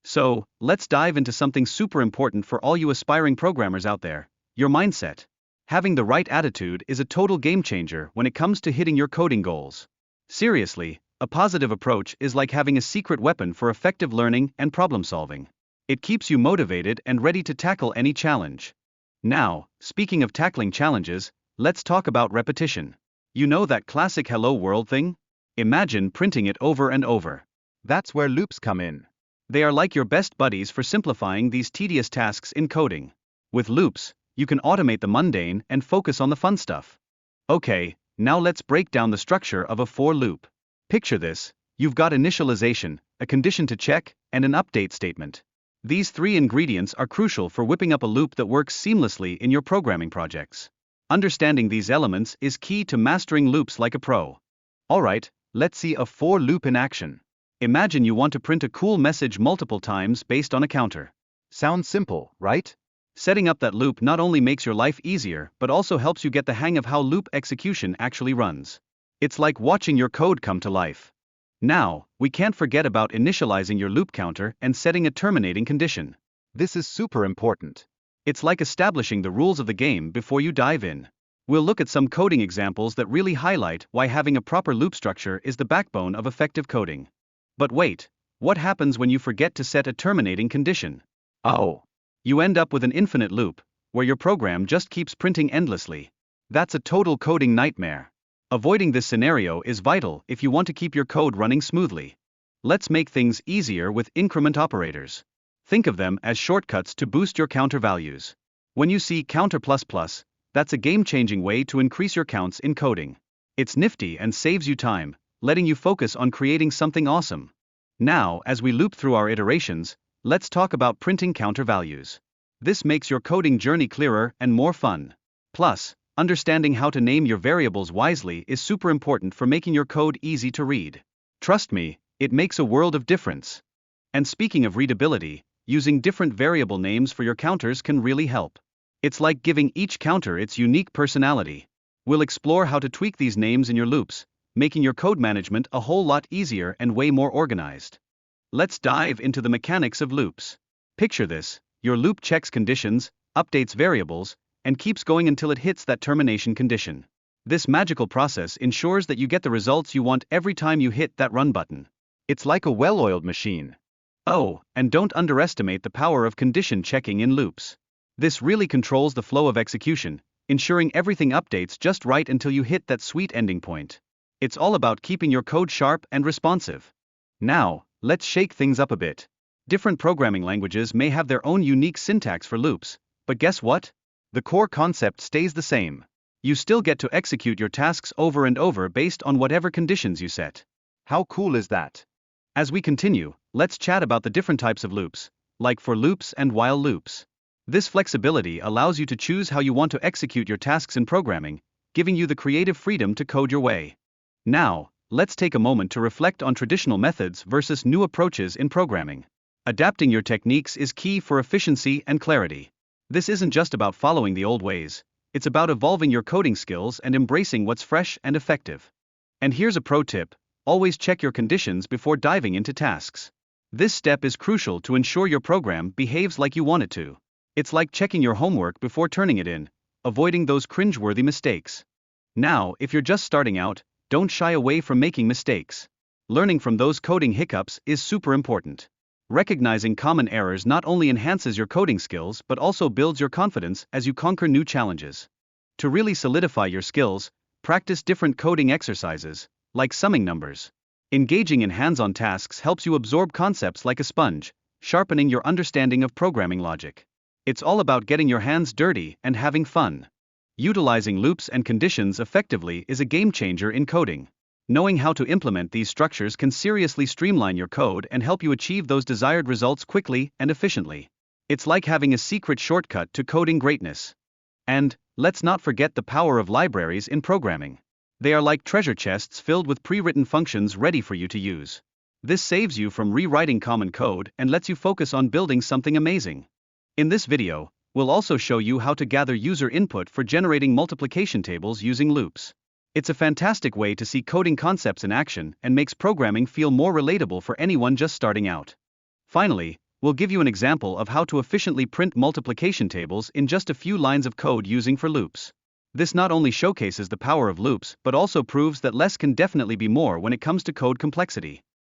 So, let's dive into something super important for all you aspiring programmers out there: your mindset. Having the right attitude is a total game changer when it comes to hitting your coding goals. Seriously, a positive approach is like having a secret weapon for effective learning and problem solving. It keeps you motivated and ready to tackle any challenge. Now, speaking of tackling challenges, let's talk about repetition. You know that classic hello world thing? Imagine printing it over and over. That's where loops come in. They are like your best buddies for simplifying these tedious tasks in coding. With loops, you can automate the mundane and focus on the fun stuff. Okay, now let's break down the structure of a for loop. Picture this: you've got initialization, a condition to check, and an update statement. These three ingredients are crucial for whipping up a loop that works seamlessly in your programming projects. Understanding these elements is key to mastering loops like a pro. Alright, let's see a for loop in action. Imagine you want to print a cool message multiple times based on a counter. Sounds simple, right? Setting up that loop not only makes your life easier but also helps you get the hang of how loop execution actually runs. It's like watching your code come to life. Now, we can't forget about initializing your loop counter and setting a terminating condition. This is super important. It's like establishing the rules of the game before you dive in. We'll look at some coding examples that really highlight why having a proper loop structure is the backbone of effective coding. But wait, what happens when you forget to set a terminating condition? Oh, You end up with an infinite loop, where your program just keeps printing endlessly. That's a total coding nightmare. Avoiding this scenario is vital if you want to keep your code running smoothly. Let's make things easier with increment operators. Think of them as shortcuts to boost your counter values. When you see counter plus plus, that's a game-changing way to increase your counts in coding. It's nifty and saves you time, letting you focus on creating something awesome. Now, as we loop through our iterations, let's talk about printing counter values. This makes your coding journey clearer and more fun. Plus, understanding how to name your variables wisely is super important for making your code easy to read. Trust me, it makes a world of difference. And speaking of readability, using different variable names for your counters can really help. It's like giving each counter its unique personality. We'll explore how to tweak these names in your loops, making your code management a whole lot easier and way more organized. Let's dive into the mechanics of loops. Picture this: your loop checks conditions, updates variables, and keeps going until it hits that termination condition. This magical process ensures that you get the results you want every time you hit that run button. it's like a well-oiled machine. Oh, and don't underestimate the power of condition checking in loops. This really controls the flow of execution, ensuring everything updates just right until you hit that sweet ending point. It's all about keeping your code sharp and responsive. Now, let's shake things up a bit. Different programming languages may have their own unique syntax for loops, but guess what? The core concept stays the same. You still get to execute your tasks over and over based on whatever conditions you set. How cool is that? As we continue, let's chat about the different types of loops, like for loops and while loops. This flexibility allows you to choose how you want to execute your tasks in programming, giving you the creative freedom to code your way. Now, let's take a moment to reflect on traditional methods versus new approaches in programming. Adapting your techniques is key for efficiency and clarity. This isn't just about following the old ways, it's about evolving your coding skills and embracing what's fresh and effective. And here's a pro tip: always check your conditions before diving into tasks. This step is crucial to ensure your program behaves like you want it to. It's like checking your homework before turning it in, avoiding those cringeworthy mistakes. Now, if you're just starting out, don't shy away from making mistakes. Learning from those coding hiccups is super important. Recognizing common errors not only enhances your coding skills but also builds your confidence as you conquer new challenges. To really solidify your skills, practice different coding exercises, like summing numbers. Engaging in hands-on tasks helps you absorb concepts like a sponge, sharpening your understanding of programming logic. It's all about getting your hands dirty and having fun. Utilizing loops and conditions effectively is a game changer in coding. Knowing how to implement these structures can seriously streamline your code and help you achieve those desired results quickly and efficiently. It's like having a secret shortcut to coding greatness. And, let's not forget the power of libraries in programming. They are like treasure chests filled with pre-written functions ready for you to use. This saves you from rewriting common code and lets you focus on building something amazing. In this video, we'll also show you how to gather user input for generating multiplication tables using loops. It's a fantastic way to see coding concepts in action and makes programming feel more relatable for anyone just starting out. Finally, We'll give you an example of how to efficiently print multiplication tables in just a few lines of code using for loops. This not only showcases the power of loops but also proves that less can definitely be more when it comes to code complexity.